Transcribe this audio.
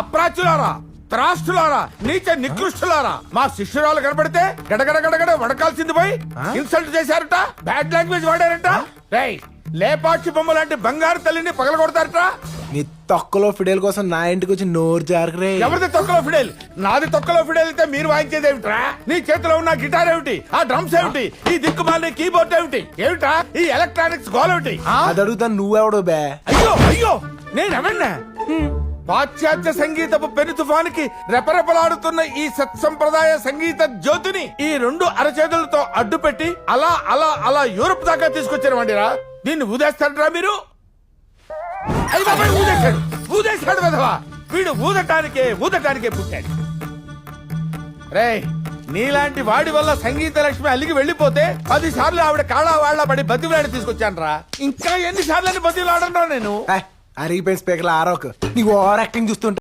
అప్రాచులారా, త్రాష్టులారా, నీచ నికృష్టులారా, మా శిష్యురాలు కనపడితే గడగడ గడగడ వడకాల్సింది పోయి ఇన్సల్ట్ చేశారట, బ్యాడ్ లాంగ్వేజ్ వాడారట. రేయ్, లేపాక్షి బొమ్మ లాంటి బంగారు తల్లిని పగలగొడతారట. నీ తొక్కలో ఫిడేల్ కోసం నా ఇంటికి వచ్చి నోరు జారకరే. ఎవరిది తొక్కలో ఫిడేల్? నాది తొక్కలో ఫిడేల్ అయితే మీరు వాయించేది ఏమిట్రా? నీ చేతిలో ఉన్న గిటార్ ఏమిటి? ఆ డ్రమ్స్ ఏమిటి? ఈ దిక్కుమాలిన కీబోర్డ్ ఏమిటి? ఏమిటా ఈ ఎలక్ట్రానిక్స్ గోల్ ఏమిటి? అది అడుగుతాను, నువ్వెవడో బే? అయ్యో అయ్యో, నేనెవన్నా? పాశ్చాత్య సంగీతపు పెను తుఫానికి రెపరెపలాడుతున్న ఈ సత్సంప్రదాయ సంగీత జ్యోతిని ఈ రెండు అరచేతులతో అడ్డుపెట్టి అలా అలా అలా యూరప్ దాకా తీసుకొచ్చారు. దీన్ని ఊదేస్తారా మీరు? అయ్య బాబాయ్, ఊదేశాడు ఊదేశాడు వెధవా. వీడు ఊదటానికే పుట్టాడు. రేయ్, నీలాంటి వాడి వల్ల సంగీత లక్ష్మి అలిగి వెళ్లిపోతే 10 సార్లు ఆవిడ కాళ్ళ వాళ్ళ పడి బతిలాడి తీసుకొచ్చాను రా. ఇంకా ఎన్ని సార్లు బతిలాడరా నేను? అరిగిపోయిన స్పీకర్లు ఆరోక్, నీకు ఓవర్ యాక్టింగ్ చూస్తుంటా.